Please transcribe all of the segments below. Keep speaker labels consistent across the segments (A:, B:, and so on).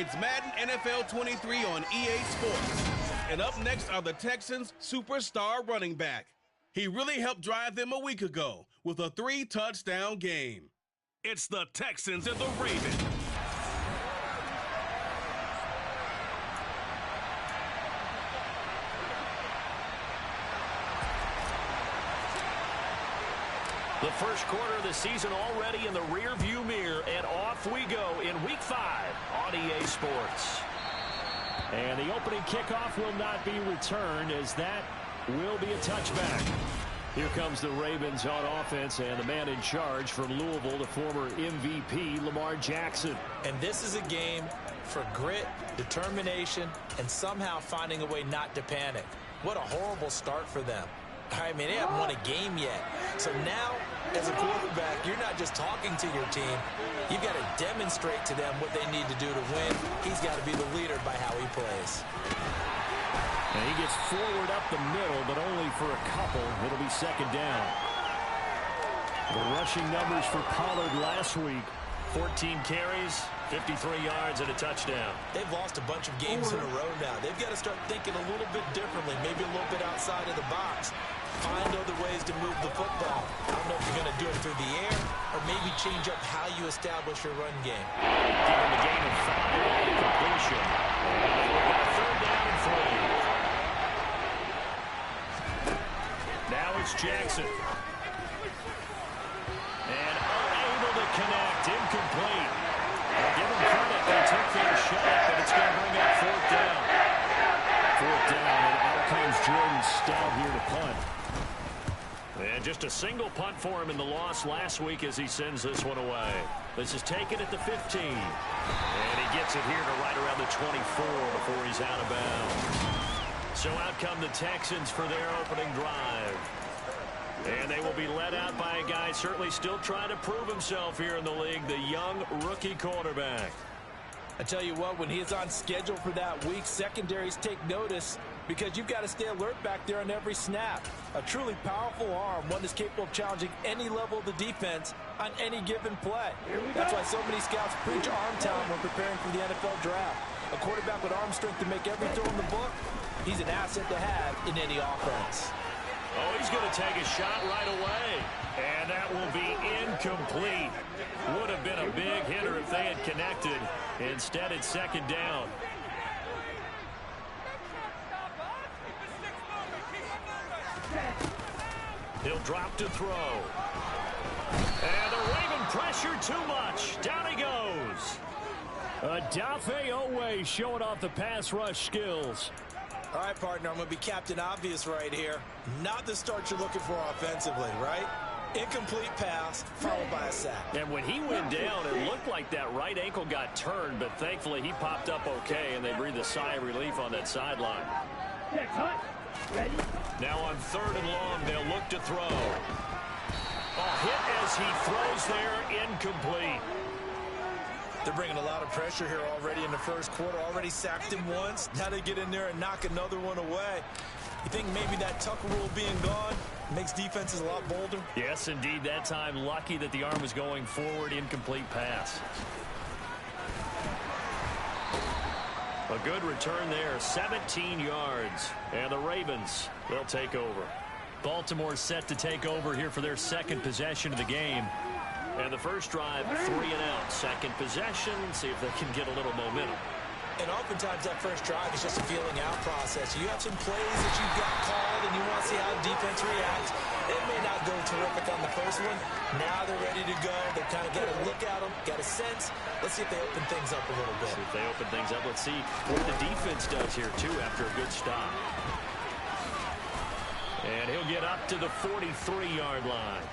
A: It's Madden NFL 23 on EA Sports. And up next are the Texans' superstar running back. He really helped drive them a week ago with a 3-touchdown game. It's the Texans and the Ravens.
B: The first quarter of the season already in the rear-view mirror, and off we go in Week 5 on EA Sports.
C: And the opening kickoff will not be returned, as that will be a touchback. Here comes the Ravens on offense, and the man in charge from Louisville, the former MVP, Lamar Jackson.
D: And this is a game for grit, determination, and somehow finding a way not to panic. What a horrible start for them. I mean, they haven't won a game yet. So now, as a quarterback, you're not just talking to your team. You've got to demonstrate to them what they need to do to win. He's got to be the leader by how he plays.
C: And he gets forward up the middle, but only for a couple. It'll be second down. The rushing numbers for Pollard last week.
B: 14 carries, 53 yards, and a touchdown.
D: They've lost a bunch of games in a row now. They've got to start thinking a little bit differently, maybe a little bit outside of the box. Find other ways to move the football. I don't know if you're going to do it through the air or maybe change up how you establish your run game.
B: Give him a gain of 5 on the completion. And we've got third down and 3. Now it's Jackson. And unable to connect. Incomplete. Give them credit. They took their shot, but it's going to bring up fourth down. Fourth down, and out comes Jordan Stout here to punt. And just a single punt for him in the loss last week as he sends this one away. This is taken at the 15. And he gets it here to right around the 24 before he's out of bounds. So out come the Texans for their opening drive. And they will be led out by a guy certainly still trying to prove himself here in the league, the young rookie quarterback.
D: I tell you what, when he is on schedule for that week, secondaries take notice because you've got to stay alert back there on every snap. A truly powerful arm, one that's capable of challenging any level of the defense on any given play. That's why so many scouts preach arm talent when preparing for the NFL draft. A quarterback with arm strength to make every throw in the book, he's an asset to have in any offense.
B: Oh, he's going to take a shot right away. And that will be incomplete. Would have been a big hitter if they had connected. Instead, it's second down. He'll drop to throw. And the Raven pressure too much. Down he goes.
C: Adafe Owe showing off the pass rush skills.
D: All right, partner, I'm going to be Captain Obvious right here. Not the start you're looking for offensively, right? Incomplete pass, followed by a sack.
B: And when he went down, it looked like that right ankle got turned, but thankfully he popped up okay, and they breathed a sigh of relief on that sideline. Now on third and long, they'll look to throw. A hit as he throws there, incomplete.
D: They're bringing a lot of pressure here already in the first quarter. Already sacked him once. Now they get in there and knock another one away. You think maybe that Tucker rule being gone makes defenses a lot bolder?
B: Yes, indeed. That time, lucky that the arm was going forward. Incomplete pass. A good return there. 17 yards. And the Ravens, they'll take over. Baltimore set to take over here for their second possession of the game. And the first drive, 3 and out. Second possession, see if they can get a little momentum.
D: And oftentimes that first drive is just a feeling out process. You have some plays that you've got called and you want to see how defense reacts. It may not go terrific on the first one. Now they're ready to go. They kind of got a look at them, got a sense. Let's see if they open things up a little bit.
B: See if they open things up. Let's see what the defense does here, too, after a good stop. And he'll get up to the 43-yard line.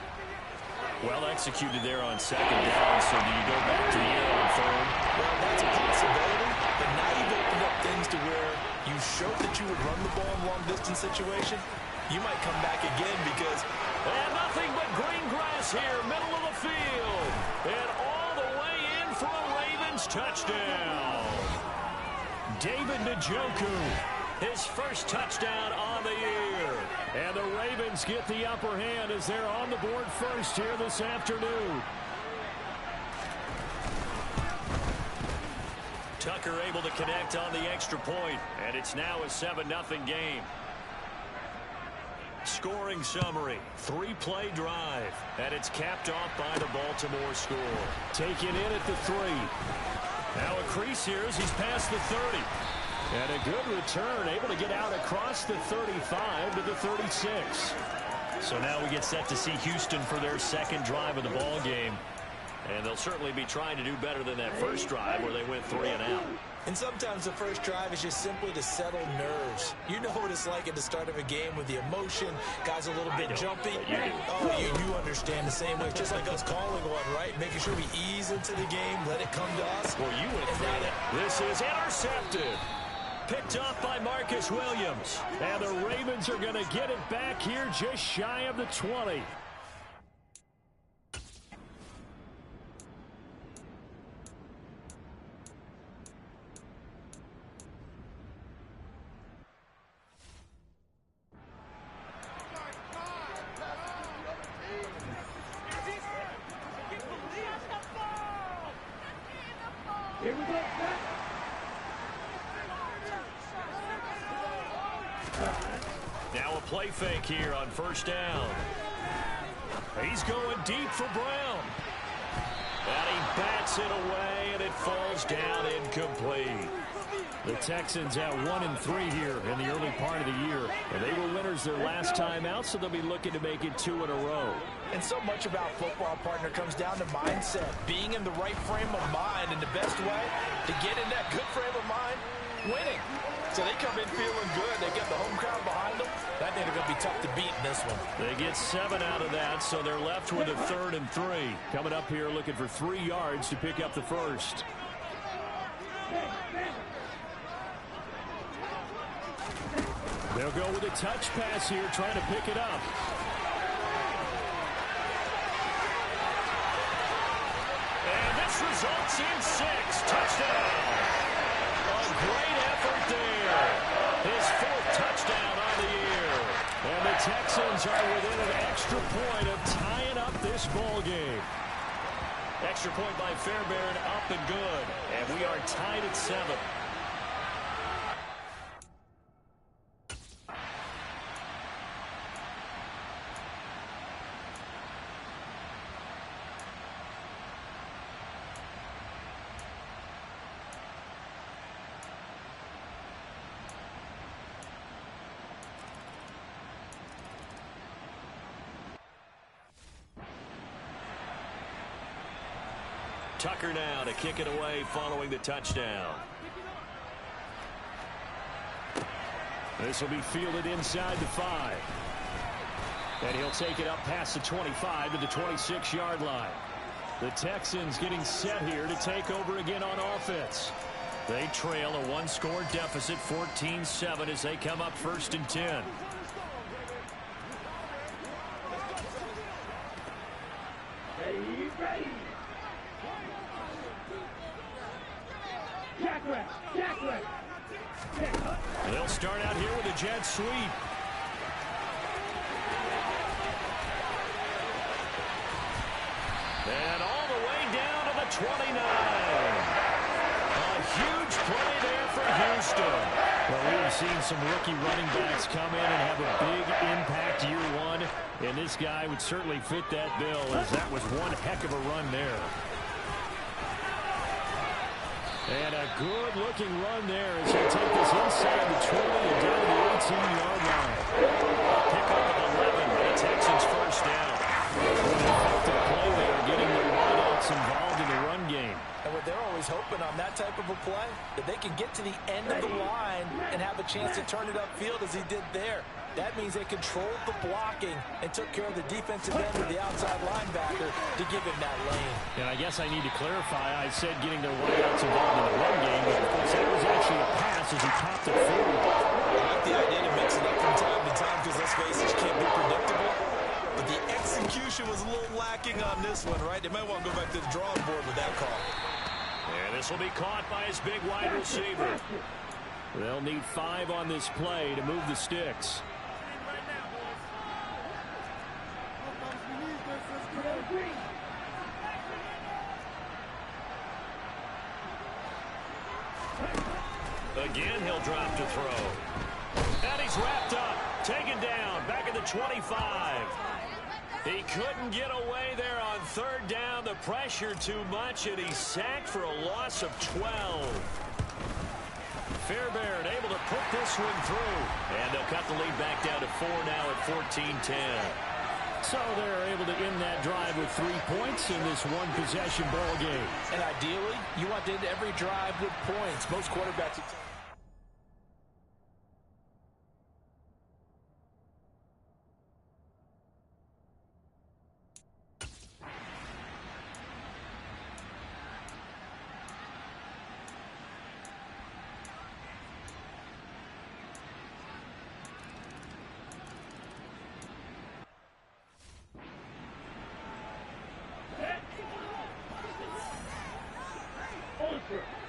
B: Well executed there on second down, so do you go back to the air on third?
D: Well, that's a possibility, but now you've opened up things to where you showed that you would run the ball in long-distance situation. You might come back again because...
B: And nothing but green grass here, middle of the field. And all the way in for a Ravens touchdown.
C: David Njoku.
B: His first touchdown on the year.
C: And the Ravens get the upper hand as they're on the board first here this afternoon. Tucker able to connect on the extra point, and it's now a 7-0 game. Scoring summary, 3-play drive, and it's capped off by the Baltimore score. Taken in at the 3. Now a crease here as he's past the 30. And a good return, able to get out across the 35 to the 36. So now we get set to see Houston for their second drive of the ball game. And they'll certainly be trying to do better than that first drive where they went 3 and out.
D: And sometimes the first drive is just simply to settle nerves. You know what it's like at the start of a game with the emotion. Guys a little bit jumpy. You understand the same way. It's just like us calling one, right? Making sure we ease into the game, let it come to us.
C: Well, you went through. This is intercepted. Picked off by Marcus Williams. And the Ravens are going to get it back here just shy of the 20. Now a play fake here on first down. He's going deep for Brown. And he bats it away, and it falls down incomplete. The Texans at 1-3 here in the early part of the year. And they were winners their last time out, so they'll be looking to make it 2 in a row.
D: And so much about football, partner, comes down to mindset. Being in the right frame of mind, and the best way to get in that good frame of mind, winning. So they come in feeling good. They get the home crowd behind them. I think they're going to be tough to beat in this one.
C: They get 7 out of that, so they're left with a 3rd and 3. Coming up here looking for 3 yards to pick up the first. They'll go with a touch pass here, trying to pick it up. And this results in 6. Touchdown. A great effort there. His 4th touchdown on the year. And the Texans are within an extra point of tying up this ball game. Extra point by Fairbairn, up and good. And we are tied at 7. Tucker now to kick it away following the touchdown. This will be fielded inside the 5. And he'll take it up past the 25 to the 26-yard line. The Texans getting set here to take over again on offense. They trail a 1-score deficit, 14-7, as they come up 1st and 10. They'll start out here with a jet sweep. And all the way down to the 29. A huge play there for Houston. Well, we've seen some rookie running backs come in and have a big impact year 1. And this guy would certainly fit that bill, as that was one heck of a run there. And a good-looking run there as he'll take this inside the 20 and down to the 18-yard line. Pick up of 11, the Texans first down. An effective play there, getting the wideouts involved in the run game.
D: And what they're always hoping on that type of a play, that they can get to the end of the line and have a chance to turn it upfield as he did there. That means they controlled the blocking and took care of the defensive end of the outside linebacker to give him that lane.
C: And I guess I need to clarify. I said getting their wideouts involved in the run game, but of course that was actually a pass as he popped it forward.
D: I like the idea to mix it up from time to time because, let's face it, you can't be predictable. But the execution was a little lacking on this one, right? They might want to go back to the drawing board with that call.
C: And this will be caught by his big wide receiver. They'll need 5 on this play to move the sticks. Again, he'll drop to throw. And he's wrapped up. Taken down. Back at the 25. He couldn't get away there on third down. The pressure too much, and he's sacked for a loss of 12. Fairbairn able to put this one through. And they'll cut the lead back down to 4 now at 14-10. So they're able to end that drive with 3 points in this one-possession ball game.
D: And ideally, you want to end every drive with points. Most quarterbacks...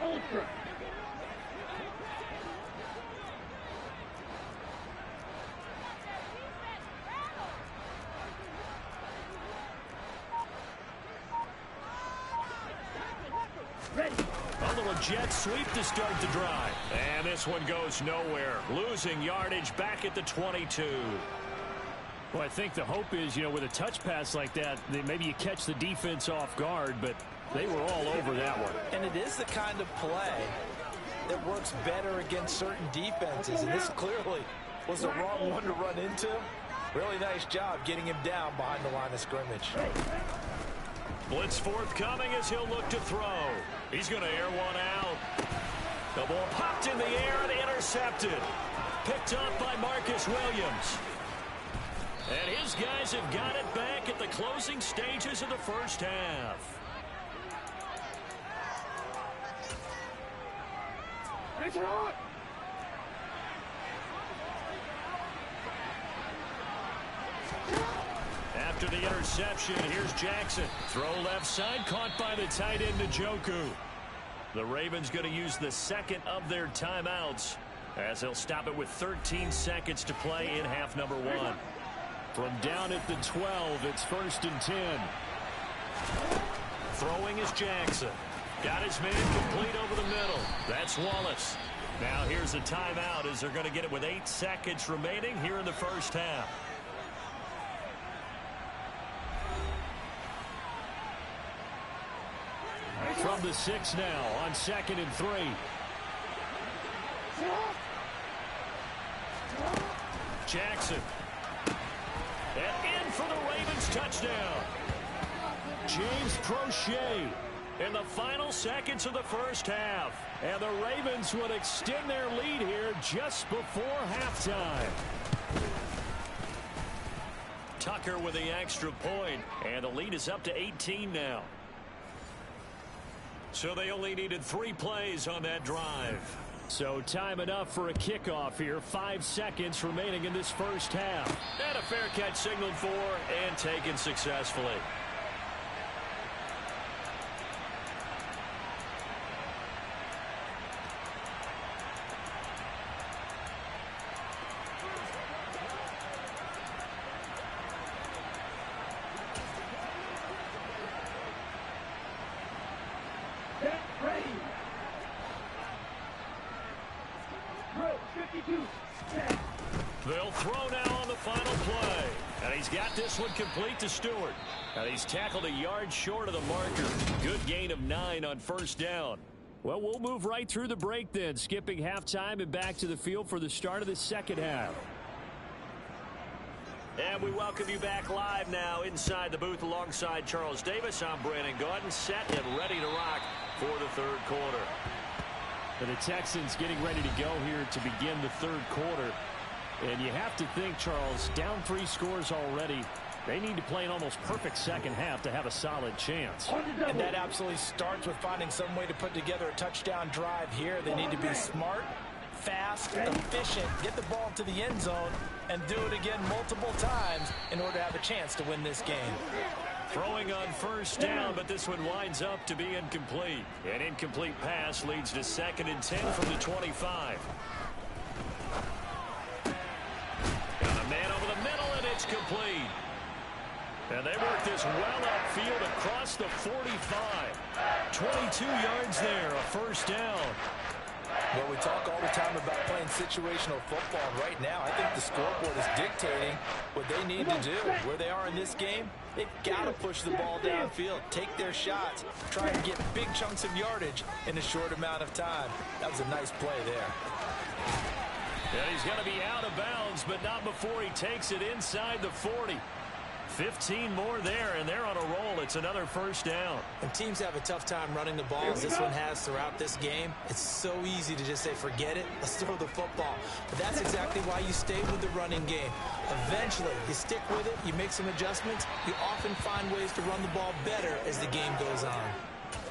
E: Ultra.
C: Ready. A little jet sweep to start the drive. And this one goes nowhere. Losing yardage back at the 22. Well, I think the hope is, with a touch pass like that, maybe you catch the defense off guard, but they were all over that one.
D: And it is the kind of play that works better against certain defenses. And this clearly was the wrong one to run into. Really nice job getting him down behind the line of scrimmage.
C: Blitz forthcoming as he'll look to throw. He's going to air one out. The ball popped in the air and intercepted. Picked up by Marcus Williams. And his guys have got it back at the closing stages of the first half. After the interception, here's Jackson. Throw left side, caught by the tight end Njoku. The Ravens going to use the second of their timeouts as they'll stop it with 13 seconds to play in half number 1. From down at the 12, it's 1st and 10. Throwing is Jackson. Got his man complete over the middle. That's Wallace. Now here's a timeout as they're going to get it with 8 seconds remaining here in the first half. From the 6 now on 2nd and 3. Jackson. And in for the Ravens touchdown. James Crochet in the final seconds of the first half. And the Ravens would extend their lead here just before halftime. Tucker with the extra point, and the lead is up to 18 now. So they only needed 3 plays on that drive. So time enough for a kickoff here. 5 seconds remaining in this first half. And a fair catch signaled for and taken successfully. They'll throw now on the final play. And he's got this one complete to Stewart. And he's tackled a yard short of the marker. Good gain of 9 on first down. Well, we'll move right through the break then, skipping halftime and back to the field for the start of the second half. And we welcome you back live now inside the booth alongside Charles Davis. I'm Brandon Gaudin, set and ready to rock for the third quarter. And the Texans getting ready to go here to begin the third quarter. And you have to think, Charles, down 3 scores already. They need to play an almost perfect second half to have a solid chance.
D: And that absolutely starts with finding some way to put together a touchdown drive here. They need to be smart, fast, efficient, get the ball to the end zone, and do it again multiple times in order to have a chance to win this game.
C: Throwing on first down, but this one winds up to be incomplete. An incomplete pass leads to 2nd and 10 from the 25. Got a man over the middle, and it's complete. And they work this well upfield across the 45. 22 yards there, a first down.
D: Well, we talk situational football. And right now, I think the scoreboard is dictating what they need to do. Where they are in this game, they've got to push the ball downfield, take their shots, try and get big chunks of yardage in a short amount of time. That was a nice play there.
C: And he's going to be out of bounds, but not before he takes it inside the 40. 15 more there, and they're on a roll. It's another first down.
D: And teams have a tough time running the ball, as this one has throughout this game. It's so easy to just say, forget it, let's throw the football. But that's exactly why you stay with the running game. Eventually, you stick with it, you make some adjustments, you often find ways to run the ball better as the game goes on.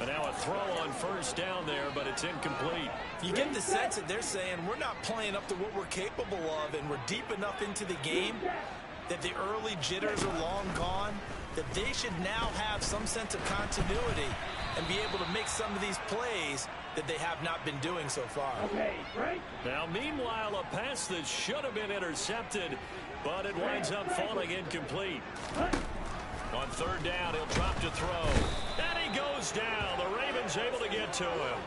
C: And now a throw on first down there, but it's incomplete.
D: You get the sense that they're saying we're not playing up to what we're capable of, and we're deep enough into the game that the early jitters are long gone, that they should now have some sense of continuity and be able to make some of these plays that they have not been doing so far.
C: Now, meanwhile, a pass that should have been intercepted, but it winds up falling incomplete. On third down, he'll drop to throw. And he goes down. The Ravens able to get to him.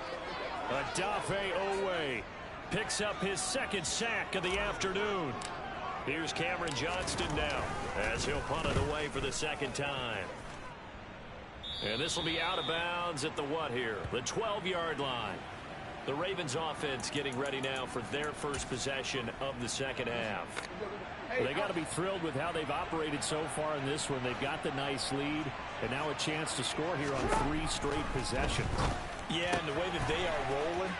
C: Odafe Owe picks up his second sack of the afternoon. Here's Cameron Johnston now as he'll punt it away for the second time. And this will be out of bounds at the what here? The 12-yard line. The Ravens offense getting ready now for their first possession of the second half. Well, they got to be thrilled with how they've operated so far in this one. They've got the nice lead, and now a chance to score here on 3 straight possessions.
D: Yeah, and the way that they are rolling,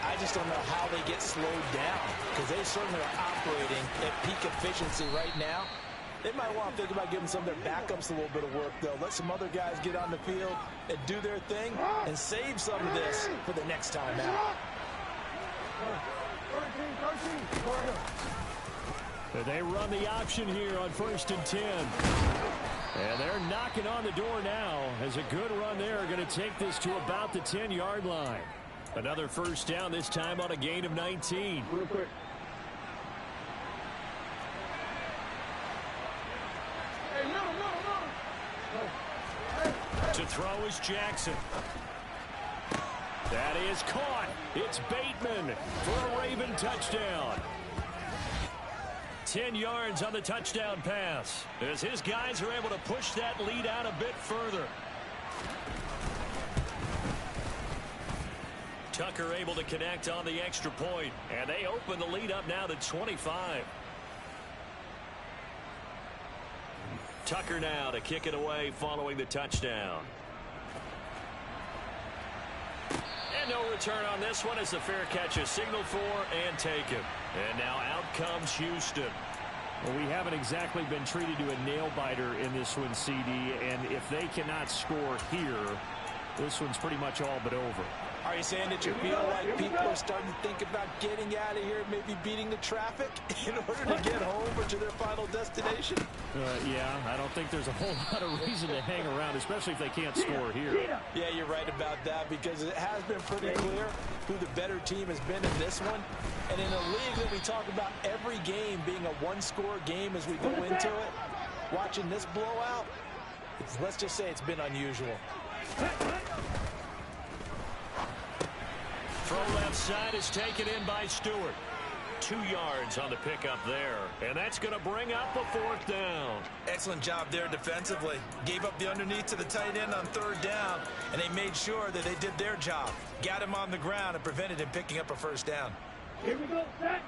D: I just don't know how they get slowed down, because they certainly are operating at peak efficiency right now. They might want to think about giving some of their backups a little bit of work, though. Let some other guys get on the field and do their thing and save some of this for the next time out.
C: They run the option here on 1st and 10. And they're knocking on the door now as a good run there are going to take this to about the 10-yard line. Another first down, this time on a gain of 19.
E: Real quick. Hey, no.
C: To throw is Jackson. That is caught. It's Bateman for a Raven touchdown. 10 yards on the touchdown pass as his guys are able to push that lead out a bit further. Tucker able to connect on the extra point, and they open the lead up now to 25. Tucker now to kick it away following the touchdown. And no return on this one as the fair catch is signaled for and taken. And now out comes Houston.
F: Well, we haven't exactly been treated to a nail-biter in this one, CD, and if they cannot score here, this one's pretty much all but over.
D: Are you saying that you feel like people are starting to think about getting out of here, maybe beating the traffic in order to get home or to their final destination?
F: Yeah, I don't think there's a whole lot of reason to hang around, especially if they can't score here.
D: Yeah, you're right about that, because it has been pretty clear who the better team has been in this one. And in a league that we talk about every game being a one-score game as we go into it, watching this blowout, let's just say it's been unusual.
C: Throw left side is taken in by Stewart. 2 yards on the pickup there. And that's going to bring up a 4th down.
D: Excellent job there defensively. Gave up the underneath to the tight end on 3rd down, and they made sure that they did their job. Got him on the ground and prevented him picking up a 1st down.
E: Here we go, set.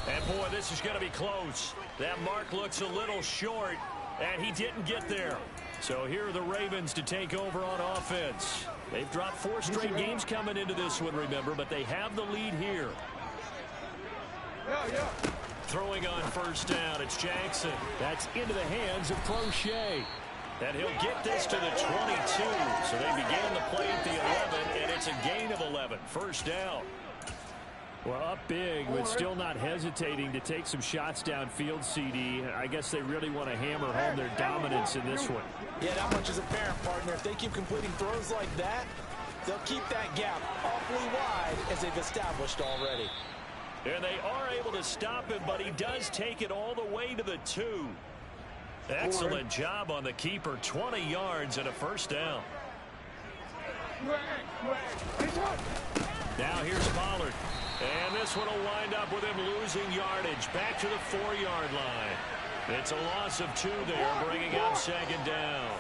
C: And boy, this is going to be close. That mark looks a little short, and he didn't get there. So here are the Ravens to take over on offense. They've dropped 4 straight games coming into this one, remember, but they have the lead here.
E: Yeah.
C: Throwing on 1st down, it's Jackson.
F: That's into the hands of Crochet.
C: And he'll get this to the 22. So they began the play at the 11, and it's a gain of 11. 1st down.
F: Well, up big, but still not hesitating to take some shots downfield, CD. I guess they really want to hammer home their dominance in this one.
D: Yeah, that much is apparent, partner. If they keep completing throws like that, they'll keep that gap awfully wide as they've established already.
C: And they are able to stop him, but he does take it all the way to the 2. Excellent job on the keeper. 20 yards and a first down. Now here's Pollard. And this one will wind up with him losing yardage. Back to the 4-yard line. It's a loss of 2 there, bringing up second down.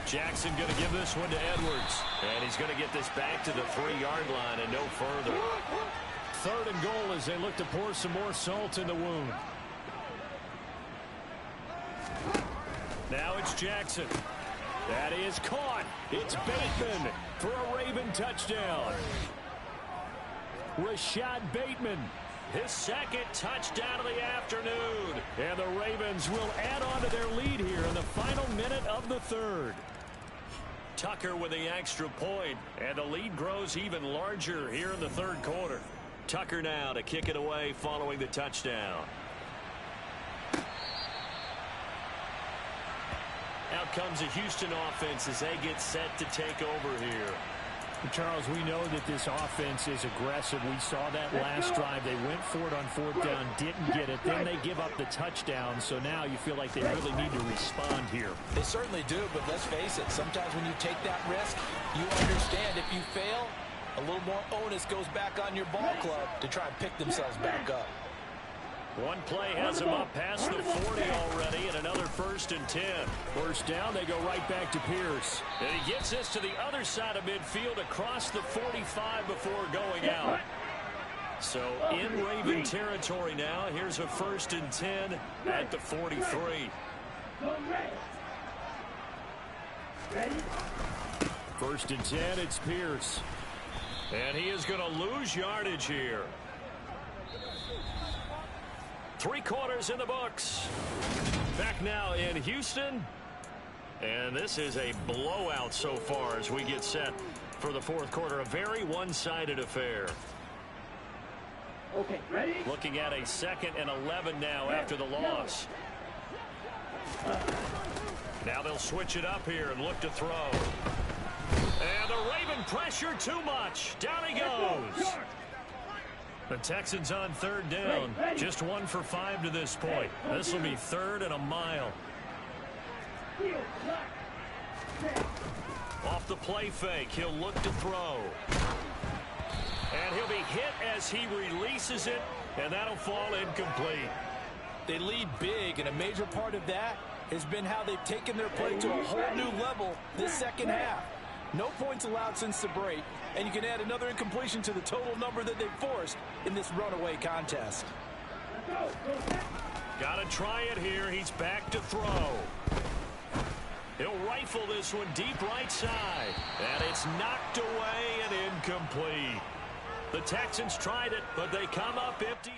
C: Jackson going to give this one to Edwards. And he's going to get this back to the 3-yard line and no further. 3rd and goal as they look to pour some more salt in the wound. Now it's Jackson. That is caught. It's Bateman for a Raven touchdown. Rashad Bateman, his 2nd touchdown of the afternoon. And the Ravens will add on to their lead here in the final minute of the 3rd. Tucker with the extra point, and the lead grows even larger here in the 3rd quarter. Tucker now to kick it away following the touchdown. Out comes the Houston offense as they get set to take over here.
F: Charles, we know that this offense is aggressive. We saw that last drive. They went for it on 4th down, didn't get it. Then they give up the touchdown. So now you feel like they really need to respond here.
D: They certainly do, but let's face it. Sometimes when you take that risk, you understand if you fail, a little more onus goes back on your ball club to try and pick themselves back up.
C: One play has them up past the 40 already, and another 1st and 10.
F: First down, they go right back to Pierce.
C: And he gets this to the other side of midfield across the 45 before going out. So in Raven territory now. Here's a 1st and 10 at the 43.
F: 1st and 10, it's Pierce.
C: And he is going to lose yardage here. 3 quarters in the books. Back now in Houston. And this is a blowout so far as we get set for the 4th quarter. A very one-sided affair.
E: Okay, ready?
C: Looking at a 2nd and 11 now after the loss. Now they'll switch it up here and look to throw. And the Raven pressure too much. Down he goes. The Texans on 3rd down. Just 1 for 5 to this point. This will be 3rd and a mile. Off the play fake, he'll look to throw. And he'll be hit as he releases it, and that'll fall incomplete.
D: They lead big, and a major part of that has been how they've taken their play to a whole new level this 2nd half. No points allowed since the break, and you can add another incompletion to the total number that they've forced in this runaway contest.
C: Got to try it here. He's back to throw. He'll rifle this one deep right side, and it's knocked away and incomplete. The Texans tried it, but they come up empty.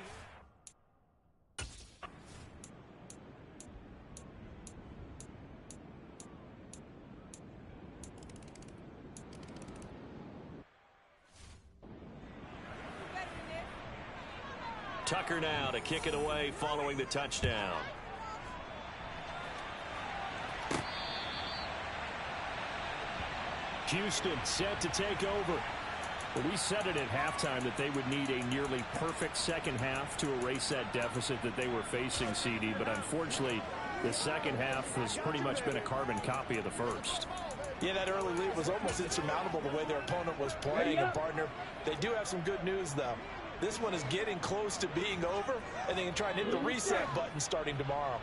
C: Tucker now to kick it away following the touchdown.
F: Houston set to take over. Well, we said it at halftime that they would need a nearly perfect 2nd half to erase that deficit that they were facing, CD. But unfortunately, the 2nd half has pretty much been a carbon copy of the 1st.
D: Yeah, that early lead was almost insurmountable the way their opponent was playing. And, partner, they do have some good news, though. This one is getting close to being over, and they can try and hit the reset button starting tomorrow.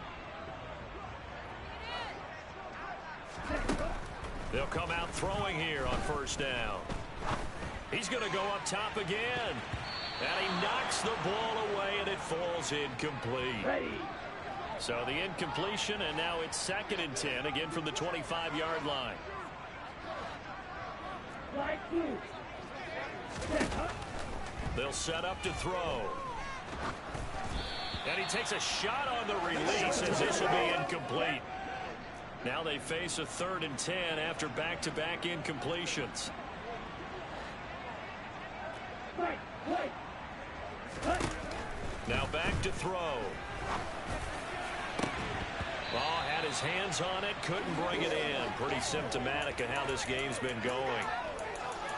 C: They'll come out throwing here on 1st down. He's going to go up top again. And he knocks the ball away, and it falls incomplete. So the incompletion, and now it's 2nd and 10, again from the 25-yard line. They'll set up to throw. And he takes a shot on the release as this will be incomplete. Now they face a 3rd and 10 after back-to-back incompletions. Now back to throw. Ball had his hands on it, couldn't bring it in. Pretty symptomatic of how this game's been going.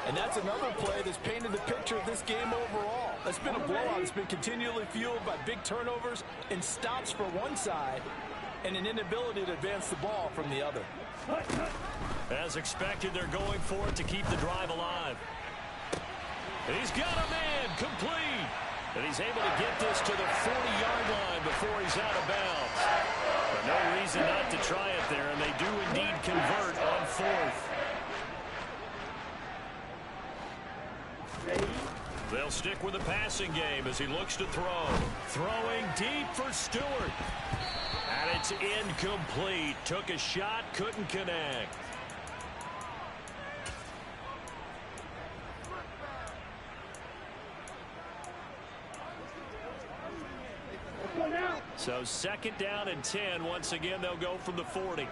D: And that's another play that's painted the picture of this game overall. That's been a blowout. It's been continually fueled by big turnovers and stops for one side and an inability to advance the ball from the other.
C: As expected, they're going for it to keep the drive alive. And he's got a man complete. And he's able to get this to the 40-yard line before he's out of bounds. But no reason not to try it there, and they do indeed convert on fourth. They'll stick with the passing game as he looks to throw. Throwing deep for Stewart. And it's incomplete. Took a shot, couldn't connect. So second down and 10. Once again, they'll go from the 40.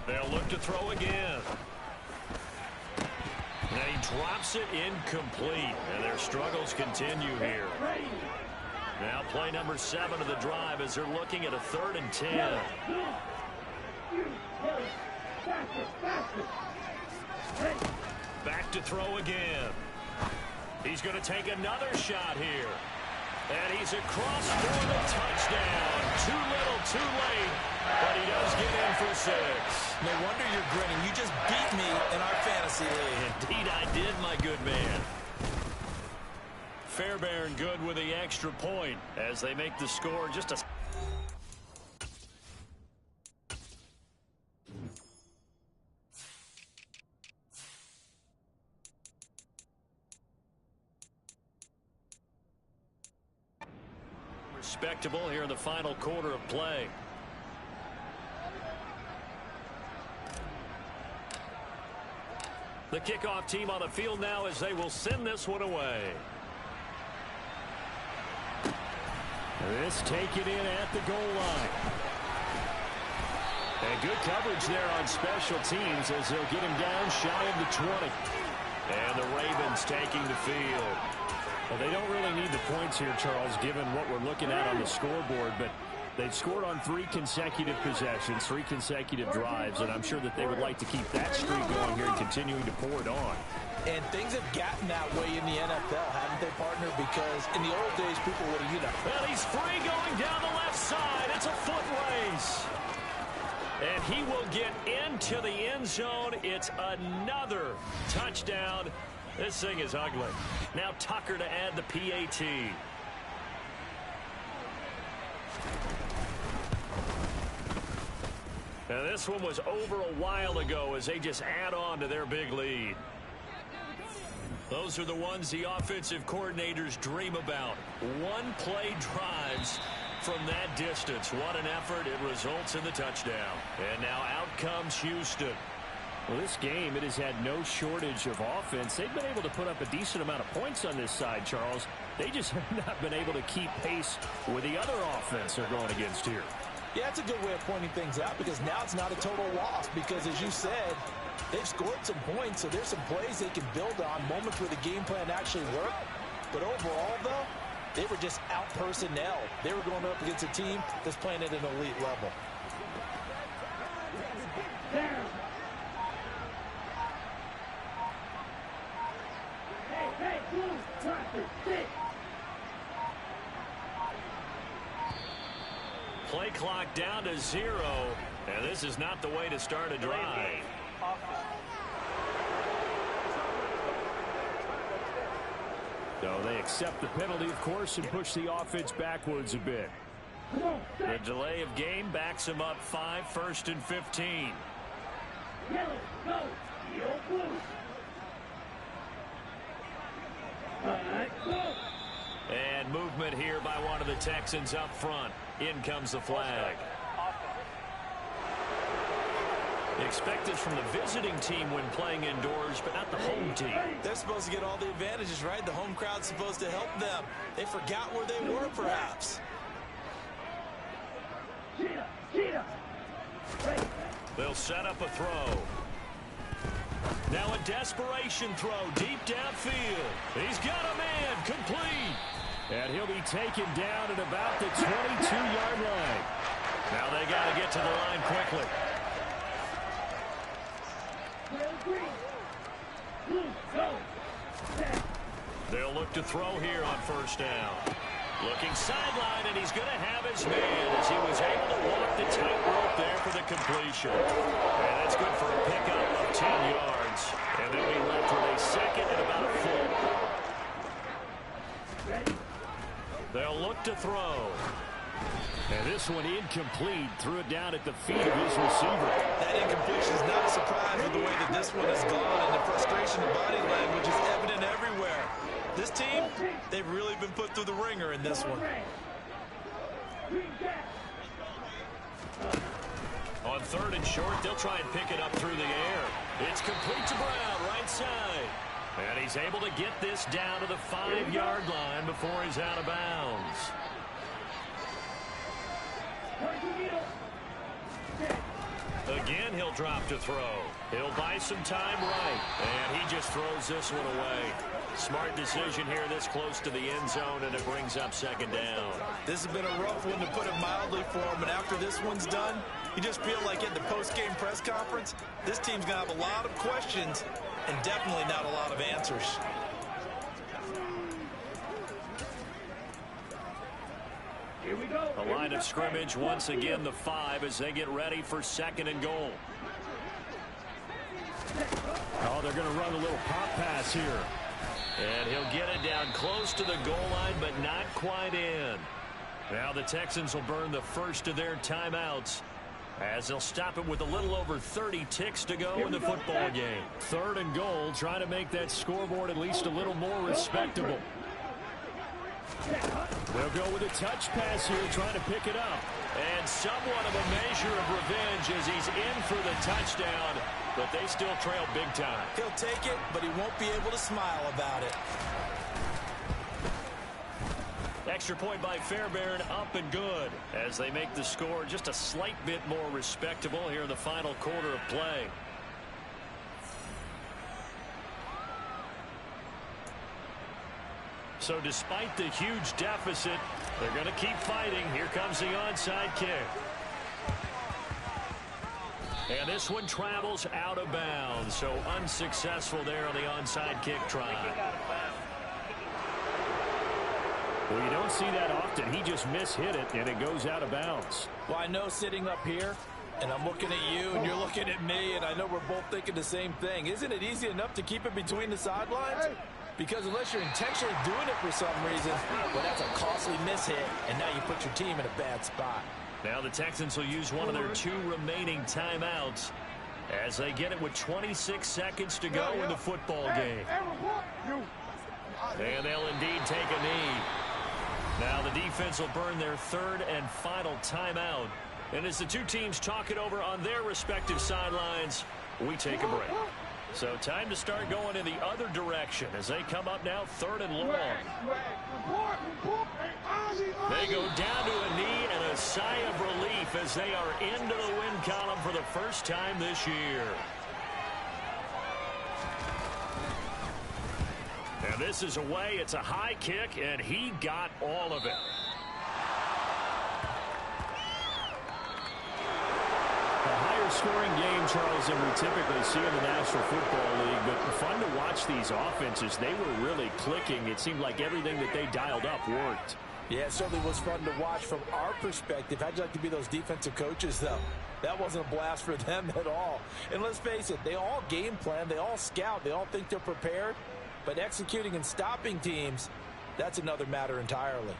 C: They'll look to throw again. And he drops it incomplete. And their struggles continue here. Now play number 7 of the drive as they're looking at a 3rd and 10. Back to throw again. He's going to take another shot here. And he's across for the touchdown. Too little, too late. But he does get in for 6.
D: No wonder you're grinning. You just beat me in our fantasy league.
C: Indeed I did, my good man. Fairbairn good with the extra point as they make the score just a... Respectable here in the final quarter of play. The kickoff team on the field now as they will send this one away.
F: This taken in at the goal line. And good coverage there on special teams as they'll get him down shy of the 20.
C: And the Ravens taking the field.
F: Well, they don't really need the points here, Charles, given what we're looking at on the scoreboard, but they've scored on 3 consecutive possessions, 3 consecutive drives, and I'm sure that they would like to keep that streak going here and continuing to pour it on.
D: And things have gotten that way in the NFL, haven't they, partner? Because in the old days, people would have,
C: Well, he's free going down the left side. It's a foot race. And he will get into the end zone. It's another touchdown. This thing is ugly. Now Tucker to add the PAT. Now this one was over a while ago as they just add on to their big lead. Those are the ones the offensive coordinators dream about. One-play drives from that distance. What an effort. It results in the touchdown. And now out comes Houston.
F: Well, this game, it has had no shortage of offense. They've been able to put up a decent amount of points on this side, Charles. They just have not been able to keep pace with the other offense they're going against here.
D: Yeah, it's a good way of pointing things out because now it's not a total loss because, as you said, they've scored some points, so there's some plays they can build on, moments where the game plan actually worked. But overall, though, they were just out personnel. They were going up against a team that's playing at an elite level.
C: Play clock down to 0, and this is not the way to start a drive.
F: So they accept the penalty, of course, and push the offense backwards a bit.
C: The delay of game backs him up 5, 1st and 15. And movement here by one of the Texans up front. In comes the flag. Expect this from the visiting team when playing indoors, but not the home team.
D: They're supposed to get all the advantages, right? The home crowd's supposed to help them. They forgot where they were, perhaps.
C: They'll set up a throw. Now a desperation throw deep downfield. He's got a man complete.
F: And he'll be taken down at about the 22-yard line.
C: Now they got to get to the line quickly. They'll look to throw here on first down. Looking sideline, and he's going to have his man as he was able to walk the tightrope there for the completion. And that's good for a pickup of 10 yards. And they'll be left with a second and about a foot. They'll look to throw. And this one incomplete. Threw it down at the feet of his receiver.
D: That incompletion is not a surprise with the way that this one has gone, and the frustration of body language is evident everywhere. This team, they've really been put through the ringer in this one.
C: On third and short, they'll try and pick it up through the air. It's complete to Brown, right side. And he's able to get this down to the 5-yard line before he's out of bounds. Again, he'll drop to throw. He'll buy some time right. And he just throws this one away. Smart decision here this close to the end zone, and it brings up second down.
D: This has been a rough one, to put it mildly, for him. And after this one's done, you just feel like at the post-game press conference, this team's going to have a lot of questions and definitely not a lot of answers.
E: Here we go.
C: A line of scrimmage, once again the 5 as they get ready for second and goal.
F: Oh, they're going to run a little pop pass here.
C: And he'll get it down close to the goal line, but not quite in. Now the Texans will burn the first of their timeouts as they'll stop it with a little over 30 ticks to go in the football game.
F: Third and goal, trying to make that scoreboard at least a little more respectable. They'll go with a touch pass here, trying to pick it up.
C: And somewhat of a measure of revenge as he's in for the touchdown, but they still trail big time.
D: He'll take it, but he won't be able to smile about it.
C: Extra point by Fairbairn, up and good as they make the score just a slight bit more respectable here in the final quarter of play. So despite the huge deficit, they're going to keep fighting. Here comes the onside kick. And this one travels out of bounds, so unsuccessful there on the onside kick try.
F: Well, you don't see that often. He just mishit it, and it goes out of bounds.
D: Well, I know sitting up here, and I'm looking at you, and you're looking at me, and I know we're both thinking the same thing. Isn't it easy enough to keep it between the sidelines? Because unless you're intentionally doing it for some reason, well, that's a costly mishit, and now you put your team in a bad spot.
C: Now the Texans will use one of their 2 remaining timeouts as they get it with 26 seconds to go in the football game. And they'll indeed take a knee. Now the defense will burn their 3rd and final timeout. And as the 2 teams talk it over on their respective sidelines, we take a break. So time to start going in the other direction as they come up now 3rd and long. They go down to a knee and a sigh of relief as they are into the win column for the first time this year. And this is away. It's a high kick, and he got all of it.
F: Scoring game, Charles, than we typically see in the National Football League, but fun to watch these offenses. They were really clicking. It seemed like everything that they dialed up worked.
D: Yeah, it certainly was fun to watch from our perspective. How'd you like to be those defensive coaches, though? That wasn't a blast for them at all. And let's face it, they all game plan, they all scout, they all think they're prepared, but executing and stopping teams, that's another matter entirely.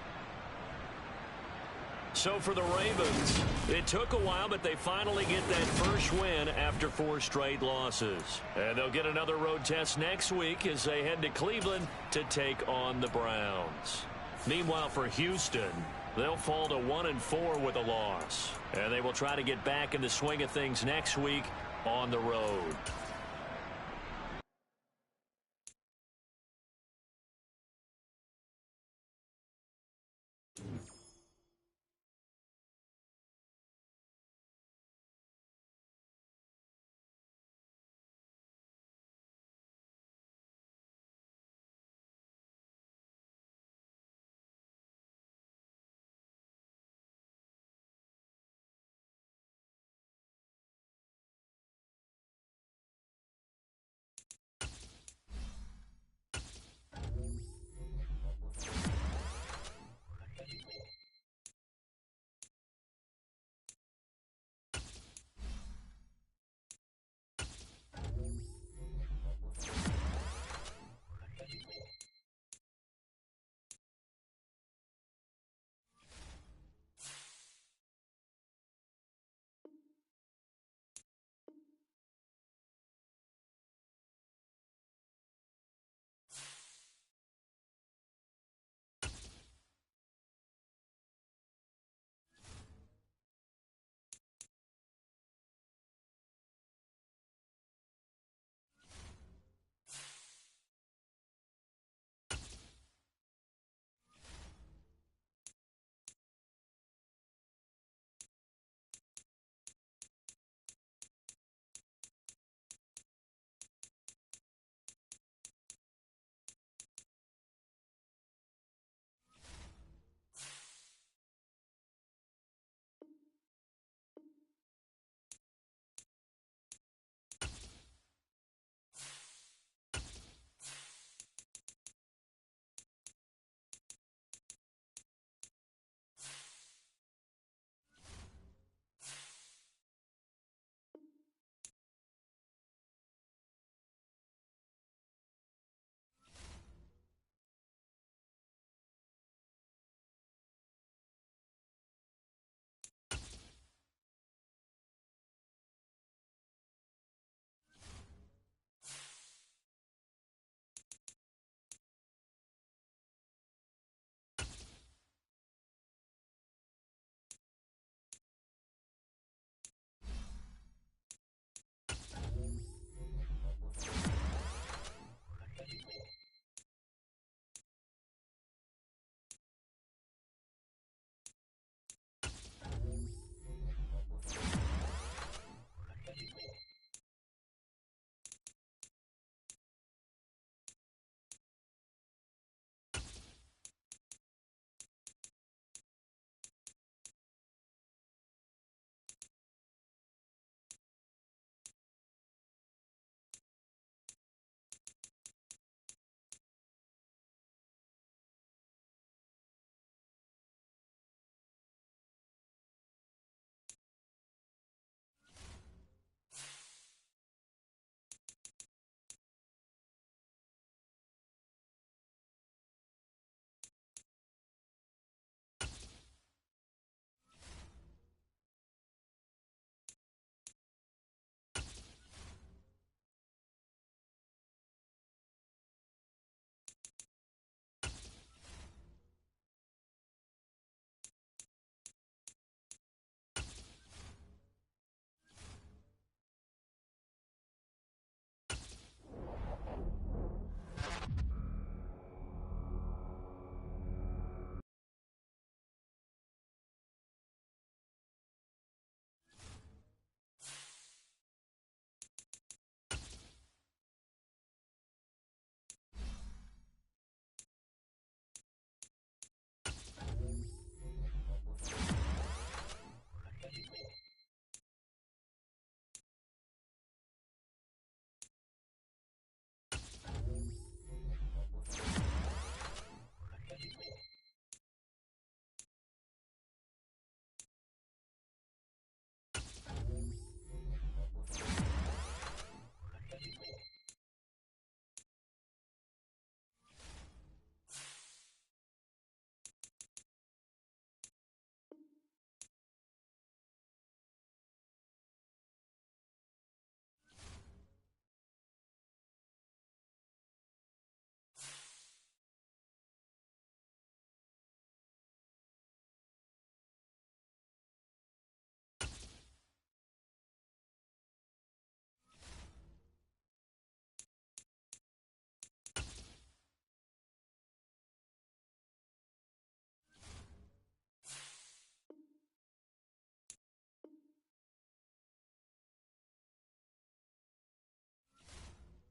C: So for the Ravens, it took a while, but they finally get that first win after 4 straight losses. And they'll get another road test next week as they head to Cleveland to take on the Browns. Meanwhile, for Houston, they'll fall to 1-4 with a loss. And they will try to get back in the swing of things next week on the road.